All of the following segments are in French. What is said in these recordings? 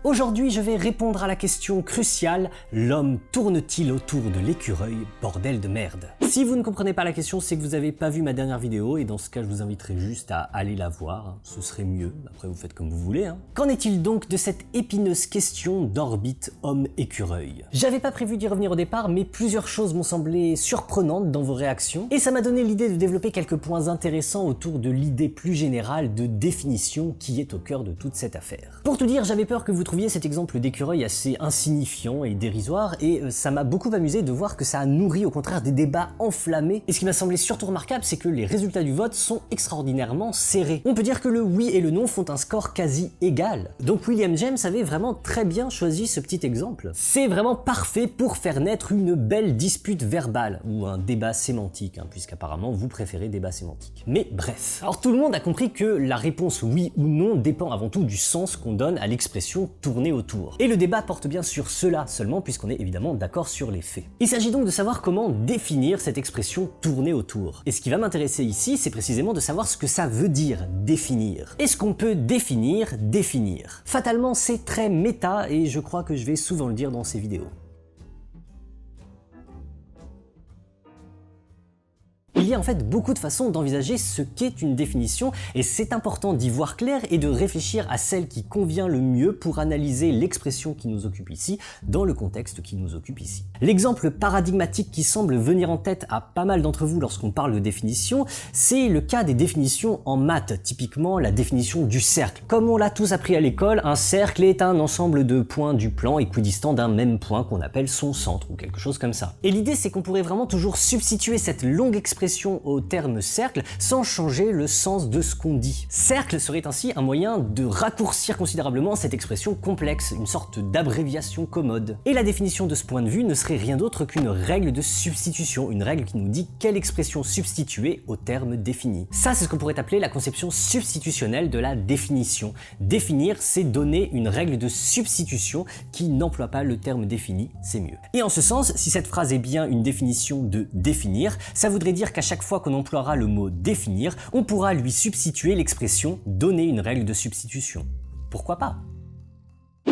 Aujourd'hui, je vais répondre à la question cruciale, l'homme tourne-t-il autour de l'écureuil, bordel de merde? Si vous ne comprenez pas la question, c'est que vous n'avez pas vu ma dernière vidéo, et dans ce cas, je vous inviterai juste à aller la voir, hein. Ce serait mieux, après vous faites comme vous voulez. Hein. Qu'en est-il donc de cette épineuse question d'orbite homme-écureuil? J'avais pas prévu d'y revenir au départ, mais plusieurs choses m'ont semblé surprenantes dans vos réactions, et ça m'a donné l'idée de développer quelques points intéressants autour de l'idée plus générale de définition qui est au cœur de toute cette affaire. Pour tout dire, j'avais peur que vous trouviez cet exemple d'écureuil assez insignifiant et dérisoire, et ça m'a beaucoup amusé de voir que ça a nourri au contraire des débats enflammés, et ce qui m'a semblé surtout remarquable, c'est que les résultats du vote sont extraordinairement serrés. On peut dire que le oui et le non font un score quasi égal. Donc William James avait vraiment très bien choisi ce petit exemple. C'est vraiment parfait pour faire naître une belle dispute verbale, ou un débat sémantique, hein, puisqu'apparemment vous préférez débat sémantique. Mais bref. Alors tout le monde a compris que la réponse oui ou non dépend avant tout du sens qu'on donne à l'expression tourner autour. Et le débat porte bien sur cela seulement, puisqu'on est évidemment d'accord sur les faits. Il s'agit donc de savoir comment définir cette expression tourner autour. Et ce qui va m'intéresser ici, c'est précisément de savoir ce que ça veut dire définir. Est-ce qu'on peut définir définir? Fatalement, c'est très méta et je crois que je vais souvent le dire dans ces vidéos. Il y a en fait beaucoup de façons d'envisager ce qu'est une définition et c'est important d'y voir clair et de réfléchir à celle qui convient le mieux pour analyser l'expression qui nous occupe ici dans le contexte qui nous occupe ici. L'exemple paradigmatique qui semble venir en tête à pas mal d'entre vous lorsqu'on parle de définition, c'est le cas des définitions en maths, typiquement la définition du cercle. Comme on l'a tous appris à l'école, un cercle est un ensemble de points du plan équidistants d'un même point qu'on appelle son centre ou quelque chose comme ça. Et l'idée c'est qu'on pourrait vraiment toujours substituer cette longue expression au terme cercle sans changer le sens de ce qu'on dit. Cercle serait ainsi un moyen de raccourcir considérablement cette expression complexe, une sorte d'abréviation commode. Et la définition de ce point de vue ne serait rien d'autre qu'une règle de substitution, une règle qui nous dit quelle expression substituer au terme défini. Ça, c'est ce qu'on pourrait appeler la conception substitutionnelle de la définition. Définir, c'est donner une règle de substitution qui n'emploie pas le terme défini, c'est mieux. Et en ce sens, si cette phrase est bien une définition de définir, ça voudrait dire qu'à chaque fois qu'on emploiera le mot définir, on pourra lui substituer l'expression donner une règle de substitution. Pourquoi pas ?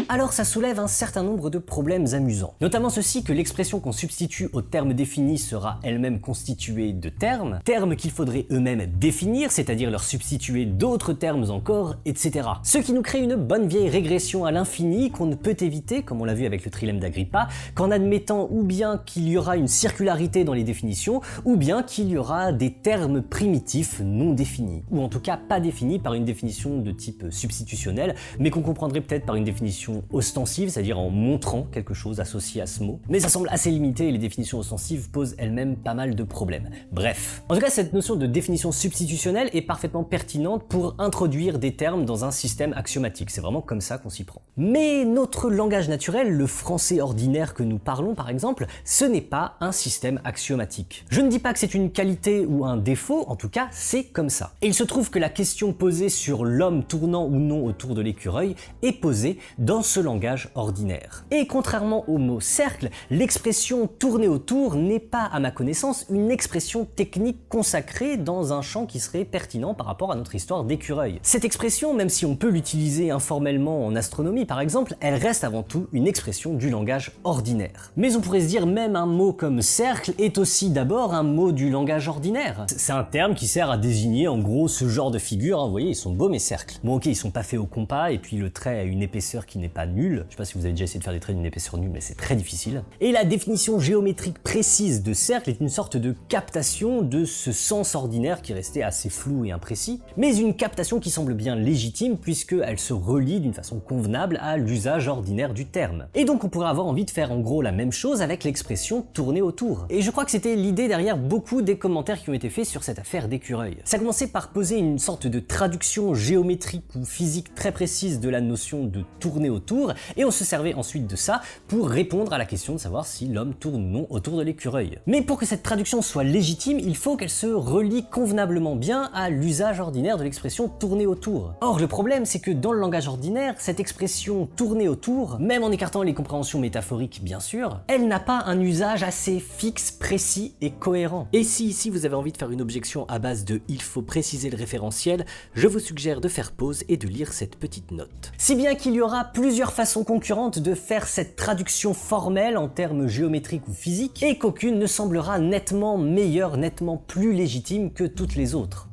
Alors ça soulève un certain nombre de problèmes amusants. Notamment ceci que l'expression qu'on substitue au terme défini sera elle-même constituée de termes qu'il faudrait eux-mêmes définir, c'est-à-dire leur substituer d'autres termes encore, etc. Ce qui nous crée une bonne vieille régression à l'infini qu'on ne peut éviter, comme on l'a vu avec le trilemme d'Agrippa, qu'en admettant ou bien qu'il y aura une circularité dans les définitions, ou bien qu'il y aura des termes primitifs non définis, ou en tout cas pas définis par une définition de type substitutionnel, mais qu'on comprendrait peut-être par une définition ostensive, c'est-à-dire en montrant quelque chose associé à ce mot. Mais ça semble assez limité et les définitions ostensives posent elles-mêmes pas mal de problèmes. Bref. En tout cas, cette notion de définition substitutionnelle est parfaitement pertinente pour introduire des termes dans un système axiomatique. C'est vraiment comme ça qu'on s'y prend. Mais notre langage naturel, le français ordinaire que nous parlons par exemple, ce n'est pas un système axiomatique. Je ne dis pas que c'est une qualité ou un défaut, en tout cas, c'est comme ça. Et il se trouve que la question posée sur l'homme tournant ou non autour de l'écureuil est posée dans ce langage ordinaire. Et contrairement au mot cercle, l'expression tourner autour n'est pas, à ma connaissance, une expression technique consacrée dans un champ qui serait pertinent par rapport à notre histoire d'écureuil. Cette expression, même si on peut l'utiliser informellement en astronomie par exemple, elle reste avant tout une expression du langage ordinaire. Mais on pourrait se dire même un mot comme cercle est aussi d'abord un mot du langage ordinaire. C'est un terme qui sert à désigner en gros ce genre de figure, hein, vous voyez, ils sont beaux mes cercles. Bon ok, ils sont pas faits au compas et puis le trait a une épaisseur qui n'est pas nulle. Je sais pas si vous avez déjà essayé de faire des traits d'une épaisseur nulle, mais c'est très difficile. Et la définition géométrique précise de cercle est une sorte de captation de ce sens ordinaire qui restait assez flou et imprécis, mais une captation qui semble bien légitime puisqu'elle se relie d'une façon convenable à l'usage ordinaire du terme. Et donc on pourrait avoir envie de faire en gros la même chose avec l'expression tourner autour. Et je crois que c'était l'idée derrière beaucoup des commentaires qui ont été faits sur cette affaire d'écureuil. Ça commençait par poser une sorte de traduction géométrique ou physique très précise de la notion de tourner autour, et on se servait ensuite de ça pour répondre à la question de savoir si l'homme tourne ou non autour de l'écureuil. Mais pour que cette traduction soit légitime, il faut qu'elle se relie convenablement bien à l'usage ordinaire de l'expression tourner autour. Or le problème c'est que dans le langage ordinaire, cette expression tourner autour, même en écartant les compréhensions métaphoriques bien sûr, elle n'a pas un usage assez fixe, précis et cohérent. Et si ici vous avez envie de faire une objection à base de il faut préciser le référentiel, je vous suggère de faire pause et de lire cette petite note. Si bien qu'il y aura plusieurs plusieurs façons concurrentes de faire cette traduction formelle en termes géométriques ou physiques, et qu'aucune ne semblera nettement meilleure, nettement plus légitime que toutes les autres.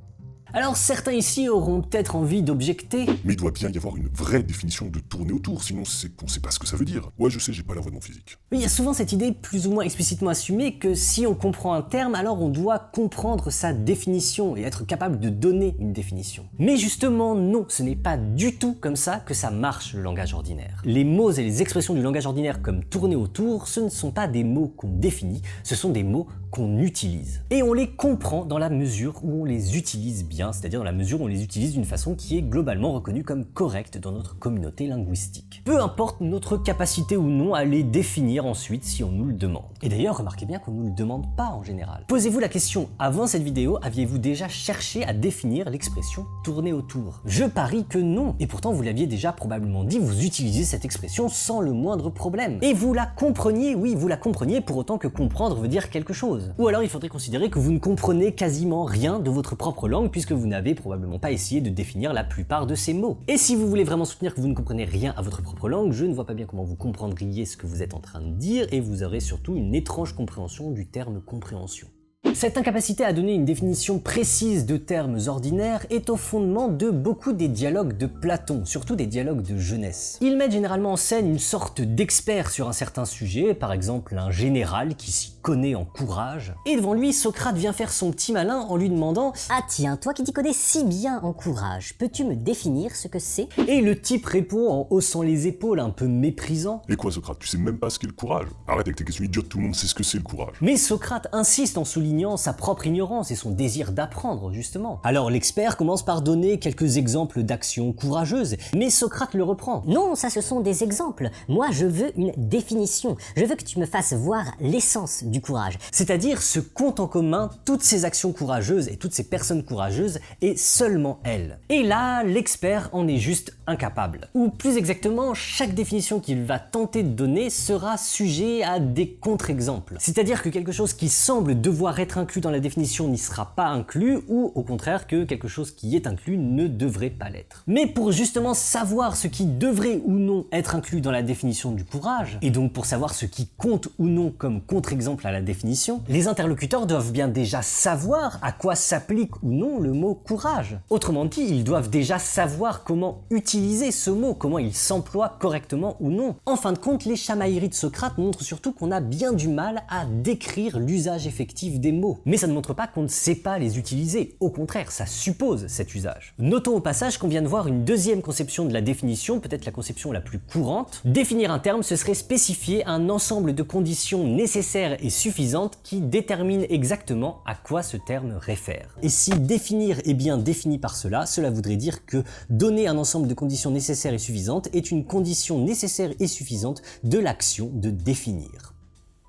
Alors certains ici auront peut-être envie d'objecter. Mais il doit bien y avoir une vraie définition de tourner autour, sinon c'est qu'on sait pas ce que ça veut dire. Ouais, je sais, j'ai pas l'air vraiment physique. Oui, il y a souvent cette idée plus ou moins explicitement assumée que si on comprend un terme, alors on doit comprendre sa définition et être capable de donner une définition. Mais justement non, ce n'est pas du tout comme ça que ça marche le langage ordinaire. Les mots et les expressions du langage ordinaire comme tourner autour, ce ne sont pas des mots qu'on définit, ce sont des mots qu'on utilise. Et on les comprend dans la mesure où on les utilise bien, c'est-à-dire dans la mesure où on les utilise d'une façon qui est globalement reconnue comme correcte dans notre communauté linguistique. Peu importe notre capacité ou non à les définir ensuite si on nous le demande. Et d'ailleurs, remarquez bien qu'on ne nous le demande pas en général. Posez-vous la question, avant cette vidéo, aviez-vous déjà cherché à définir l'expression tourner autour? Je parie que non. Et pourtant, vous l'aviez déjà probablement dit, vous utilisez cette expression sans le moindre problème. Et vous la compreniez, oui, vous la compreniez pour autant que comprendre veut dire quelque chose. Ou alors il faudrait considérer que vous ne comprenez quasiment rien de votre propre langue puisque vous n'avez probablement pas essayé de définir la plupart de ces mots. Et si vous voulez vraiment soutenir que vous ne comprenez rien à votre propre langue, je ne vois pas bien comment vous comprendriez ce que vous êtes en train de dire et vous aurez surtout une étrange compréhension du terme compréhension. Cette incapacité à donner une définition précise de termes ordinaires est au fondement de beaucoup des dialogues de Platon, surtout des dialogues de jeunesse. Ils mettent généralement en scène une sorte d'expert sur un certain sujet, par exemple un général qui s'y connaît en courage, et devant lui, Socrate vient faire son petit malin en lui demandant « Ah tiens, toi qui t'y connais si bien en courage, peux-tu me définir ce que c'est ?» Et le type répond en haussant les épaules, un peu méprisant. Et quoi Socrate, tu sais même pas ce qu'est le courage? Arrête avec tes questions idiotes, tout le monde sait ce que c'est le courage. Mais Socrate insiste en soulignant sa propre ignorance et son désir d'apprendre, justement. Alors l'expert commence par donner quelques exemples d'actions courageuses, mais Socrate le reprend. Non, ça ce sont des exemples. Moi je veux une définition. Je veux que tu me fasses voir l'essence du courage. C'est-à-dire ce qu'ont en commun toutes ces actions courageuses et toutes ces personnes courageuses et seulement elles. Et là, l'expert en est juste incapable. Ou plus exactement, chaque définition qu'il va tenter de donner sera sujet à des contre-exemples. C'est-à-dire que quelque chose qui semble devoir être inclus dans la définition n'y sera pas inclus, ou au contraire que quelque chose qui est inclus ne devrait pas l'être. Mais pour justement savoir ce qui devrait ou non être inclus dans la définition du courage, et donc pour savoir ce qui compte ou non comme contre-exemple à la définition, les interlocuteurs doivent bien déjà savoir à quoi s'applique ou non le mot courage. Autrement dit, ils doivent déjà savoir comment utiliser ce mot, comment il s'emploie correctement ou non. En fin de compte, les chamailleries de Socrate montrent surtout qu'on a bien du mal à décrire l'usage effectif des mots. Mais ça ne montre pas qu'on ne sait pas les utiliser, au contraire, ça suppose cet usage. Notons au passage qu'on vient de voir une deuxième conception de la définition, peut-être la conception la plus courante. Définir un terme, ce serait spécifier un ensemble de conditions nécessaires et suffisantes qui déterminent exactement à quoi ce terme réfère. Et si définir est bien défini par cela, cela voudrait dire que donner un ensemble de conditions nécessaires et suffisantes est une condition nécessaire et suffisante de l'action de définir.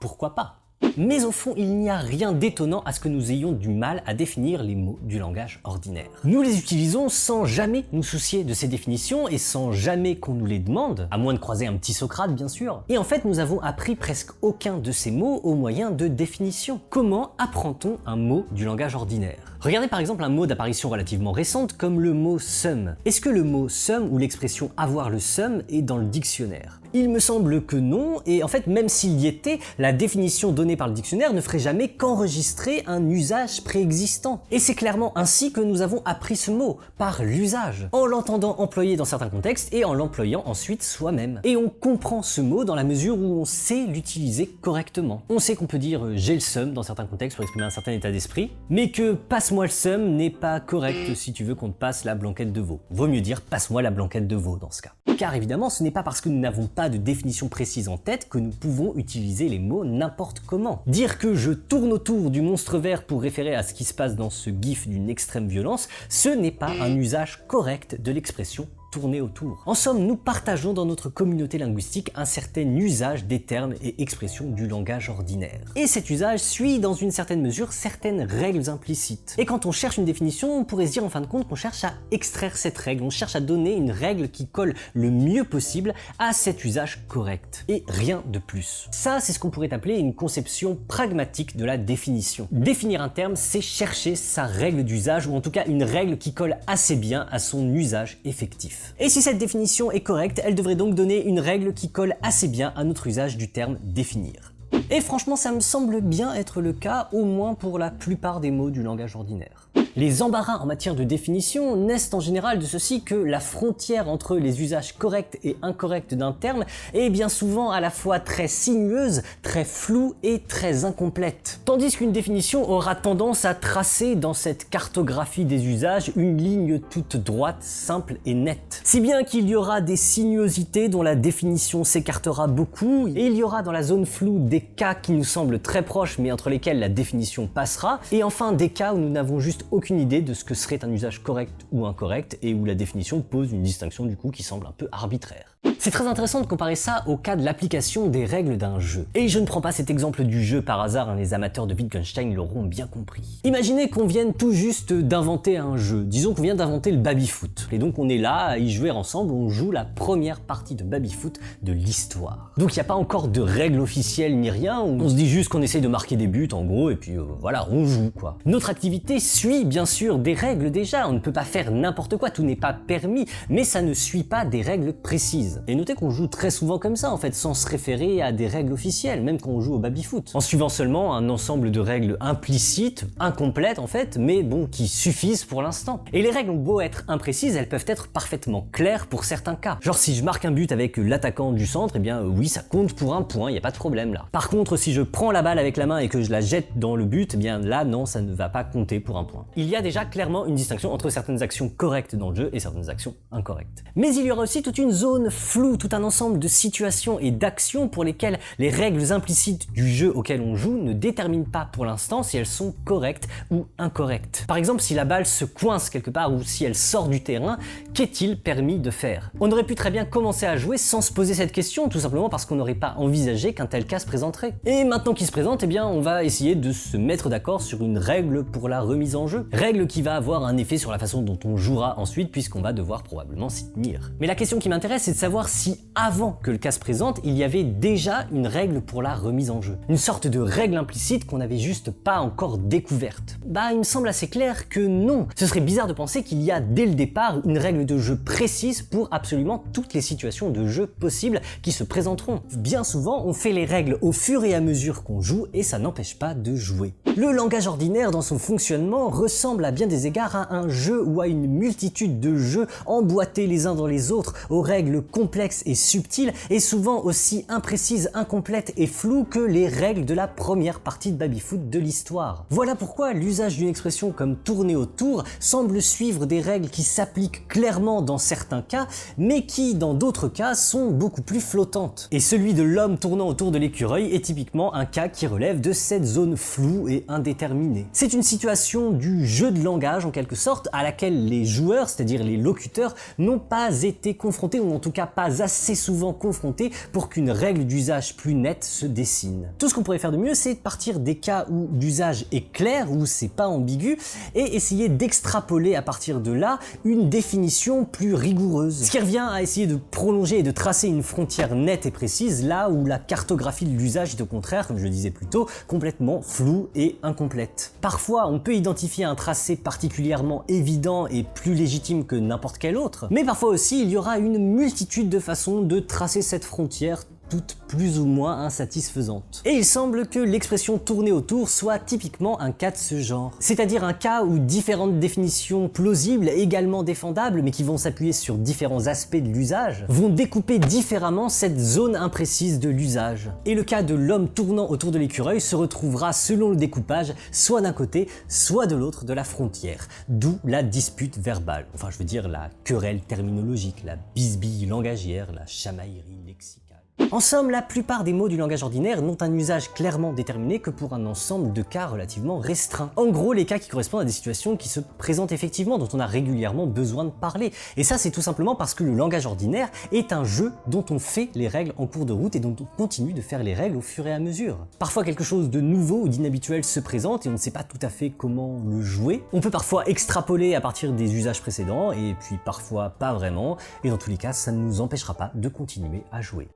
Pourquoi pas ? Mais au fond, il n'y a rien d'étonnant à ce que nous ayons du mal à définir les mots du langage ordinaire. Nous les utilisons sans jamais nous soucier de ces définitions et sans jamais qu'on nous les demande, à moins de croiser un petit Socrate bien sûr. Et en fait, nous avons appris presque aucun de ces mots au moyen de définitions. Comment apprend-on un mot du langage ordinaire ? Regardez par exemple un mot d'apparition relativement récente comme le mot seum. Est-ce que le mot seum ou l'expression avoir le seum est dans le dictionnaire ? Il me semble que non, et en fait même s'il y était, la définition donnée par le dictionnaire ne ferait jamais qu'enregistrer un usage préexistant. Et c'est clairement ainsi que nous avons appris ce mot, par l'usage, en l'entendant employé dans certains contextes et en l'employant ensuite soi-même. Et on comprend ce mot dans la mesure où on sait l'utiliser correctement. On sait qu'on peut dire j'ai le seum dans certains contextes pour exprimer un certain état d'esprit, mais que passe-moi le seum n'est pas correct si tu veux qu'on te passe la blanquette de veau. Vaut mieux dire passe-moi la blanquette de veau dans ce cas. Car évidemment, ce n'est pas parce que nous n'avons pas de définition précise en tête que nous pouvons utiliser les mots n'importe comment. Dire que je tourne autour du monstre vert pour référer à ce qui se passe dans ce gif d'une extrême violence, ce n'est pas un usage correct de l'expression tourner autour. En somme, nous partageons dans notre communauté linguistique un certain usage des termes et expressions du langage ordinaire. Et cet usage suit dans une certaine mesure certaines règles implicites. Et quand on cherche une définition, on pourrait se dire en fin de compte qu'on cherche à extraire cette règle, on cherche à donner une règle qui colle le mieux possible à cet usage correct. Et rien de plus. Ça, c'est ce qu'on pourrait appeler une conception pragmatique de la définition. Définir un terme, c'est chercher sa règle d'usage, ou en tout cas une règle qui colle assez bien à son usage effectif. objectif. Et si cette définition est correcte, elle devrait donc donner une règle qui colle assez bien à notre usage du terme définir. Et franchement, ça me semble bien être le cas, au moins pour la plupart des mots du langage ordinaire. Les embarras en matière de définition naissent en général de ceci que la frontière entre les usages corrects et incorrects d'un terme est bien souvent à la fois très sinueuse, très floue et très incomplète. Tandis qu'une définition aura tendance à tracer dans cette cartographie des usages une ligne toute droite, simple et nette. Si bien qu'il y aura des sinuosités dont la définition s'écartera beaucoup, et il y aura dans la zone floue des cas qui nous semblent très proches mais entre lesquels la définition passera, et enfin des cas où nous n'avons juste aucune idée de ce que serait un usage correct ou incorrect et où la définition pose une distinction du coup qui semble un peu arbitraire. C'est très intéressant de comparer ça au cas de l'application des règles d'un jeu. Et je ne prends pas cet exemple du jeu par hasard, les amateurs de Wittgenstein l'auront bien compris. Imaginez qu'on vienne tout juste d'inventer un jeu, disons qu'on vient d'inventer le baby-foot. Et donc on est là à y jouer ensemble, on joue la première partie de baby-foot de l'histoire. Donc il n'y a pas encore de règles officielles ni rien, on se dit juste qu'on essaye de marquer des buts en gros, et puis voilà, on joue quoi. Notre activité suit bien sûr des règles déjà, on ne peut pas faire n'importe quoi, tout n'est pas permis, mais ça ne suit pas des règles précises. Et notez qu'on joue très souvent comme ça en fait, sans se référer à des règles officielles, même quand on joue au baby-foot. En suivant seulement un ensemble de règles implicites, incomplètes en fait, mais bon, qui suffisent pour l'instant. Et les règles ont beau être imprécises, elles peuvent être parfaitement claires pour certains cas. Genre si je marque un but avec l'attaquant du centre, eh bien oui, ça compte pour un point, il n'y a pas de problème là. Par contre, si je prends la balle avec la main et que je la jette dans le but, eh bien là non, ça ne va pas compter pour un point. Il y a déjà clairement une distinction entre certaines actions correctes dans le jeu et certaines actions incorrectes. Mais il y aura aussi toute une zone floue, tout un ensemble de situations et d'actions pour lesquelles les règles implicites du jeu auquel on joue ne déterminent pas pour l'instant si elles sont correctes ou incorrectes. Par exemple, si la balle se coince quelque part ou si elle sort du terrain, qu'est-il permis de faire? On aurait pu très bien commencer à jouer sans se poser cette question, tout simplement parce qu'on n'aurait pas envisagé qu'un tel cas se présenterait. Et maintenant qu'il se présente, eh bien on va essayer de se mettre d'accord sur une règle pour la remise en jeu. Règle qui va avoir un effet sur la façon dont on jouera ensuite puisqu'on va devoir probablement s'y tenir. Mais la question qui m'intéresse, c'est de savoir si avant que le cas se présente, il y avait déjà une règle pour la remise en jeu. Une sorte de règle implicite qu'on n'avait juste pas encore découverte. Bah il me semble assez clair que non. Ce serait bizarre de penser qu'il y a dès le départ une règle de jeu précise pour absolument toutes les situations de jeu possibles qui se présenteront. Bien souvent, on fait les règles au fur et à mesure qu'on joue et ça n'empêche pas de jouer. Le langage ordinaire dans son fonctionnement ressemble à bien des égards à un jeu ou à une multitude de jeux emboîtés les uns dans les autres, aux règles complexes et subtiles et souvent aussi imprécises, incomplètes et floues que les règles de la première partie de baby-foot de l'histoire. Voilà pourquoi l'usage d'une expression comme tourner autour semble suivre des règles qui s'appliquent clairement dans certains cas, mais qui dans d'autres cas sont beaucoup plus flottantes. Et celui de l'homme tournant autour de l'écureuil est typiquement un cas qui relève de cette zone floue et indéterminée. C'est une situation du jeu de langage en quelque sorte à laquelle les joueurs, c'est-à-dire les locuteurs, n'ont pas été confrontés ou en tout cas pas assez souvent confrontés pour qu'une règle d'usage plus nette se dessine. Tout ce qu'on pourrait faire de mieux, c'est de partir des cas où l'usage est clair, où c'est pas ambigu, et essayer d'extrapoler à partir de là une définition plus rigoureuse. Ce qui revient à essayer de prolonger et de tracer une frontière nette et précise là où la cartographie de l'usage est au contraire, comme je le disais plus tôt, complètement floue et incomplète. Parfois, on peut identifier un tracé particulièrement évident et plus légitime que n'importe quel autre, mais parfois aussi il y aura une multitude de façons de tracer cette frontière toutes plus ou moins insatisfaisantes. Et il semble que l'expression tourner autour soit typiquement un cas de ce genre. C'est-à-dire un cas où différentes définitions plausibles, également défendables, mais qui vont s'appuyer sur différents aspects de l'usage, vont découper différemment cette zone imprécise de l'usage. Et le cas de l'homme tournant autour de l'écureuil se retrouvera selon le découpage, soit d'un côté, soit de l'autre de la frontière. D'où la dispute verbale. Enfin, je veux dire la querelle terminologique, la bisbille langagière, la chamaillerie lexicale. En somme, la plupart des mots du langage ordinaire n'ont un usage clairement déterminé que pour un ensemble de cas relativement restreints. En gros, les cas qui correspondent à des situations qui se présentent effectivement, dont on a régulièrement besoin de parler. Et ça, c'est tout simplement parce que le langage ordinaire est un jeu dont on fait les règles en cours de route et dont on continue de faire les règles au fur et à mesure. Parfois, quelque chose de nouveau ou d'inhabituel se présente et on ne sait pas tout à fait comment le jouer. On peut parfois extrapoler à partir des usages précédents et puis parfois pas vraiment. Et dans tous les cas, ça ne nous empêchera pas de continuer à jouer.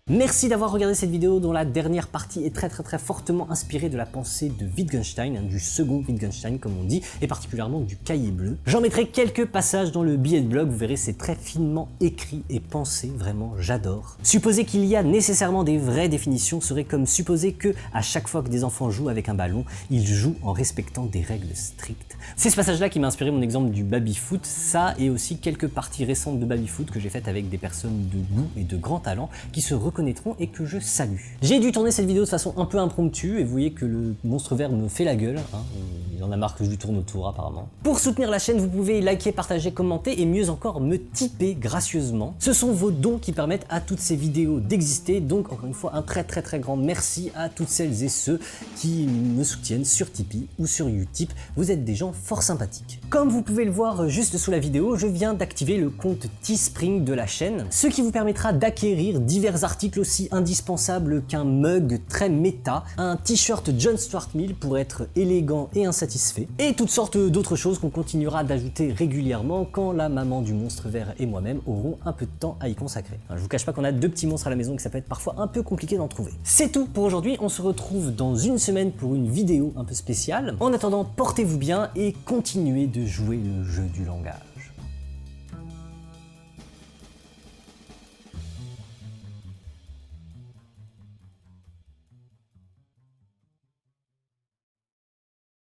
Merci d'avoir regardé cette vidéo dont la dernière partie est très fortement inspirée de la pensée de Wittgenstein, du second Wittgenstein comme on dit, et particulièrement du cahier bleu. J'en mettrai quelques passages dans le billet de blog, vous verrez c'est très finement écrit et pensé, vraiment j'adore. Supposer qu'il y a nécessairement des vraies définitions serait comme supposer que à chaque fois que des enfants jouent avec un ballon, ils jouent en respectant des règles strictes. C'est ce passage là qui m'a inspiré mon exemple du baby-foot, ça et aussi quelques parties récentes de baby-foot que j'ai faites avec des personnes de goût et de grand talent qui se reconnaîtront et que je salue. J'ai dû tourner cette vidéo de façon un peu impromptue et vous voyez que le monstre vert me fait la gueule, il en a marre que je lui tourne autour apparemment. Pour soutenir la chaîne, vous pouvez liker, partager, commenter et mieux encore me tiper gracieusement. Ce sont vos dons qui permettent à toutes ces vidéos d'exister, donc encore une fois un très grand merci à toutes celles et ceux qui me soutiennent sur Tipeee ou sur Utip, vous êtes des gens fort sympathiques. Comme vous pouvez le voir juste sous la vidéo, je viens d'activer le compte Teespring de la chaîne, ce qui vous permettra d'acquérir divers articles aussi indispensables qu'un mug très méta, un t-shirt John Stuart Mill pour être élégant et insatisfait, et toutes sortes d'autres choses qu'on continuera d'ajouter régulièrement quand la maman du monstre vert et moi-même aurons un peu de temps à y consacrer. Je vous cache pas qu'on a 2 petits monstres à la maison et que ça peut être parfois un peu compliqué d'en trouver. C'est tout pour aujourd'hui, on se retrouve dans une semaine pour une vidéo un peu spéciale. En attendant, portez-vous bien et continuez de jouer le jeu du langage.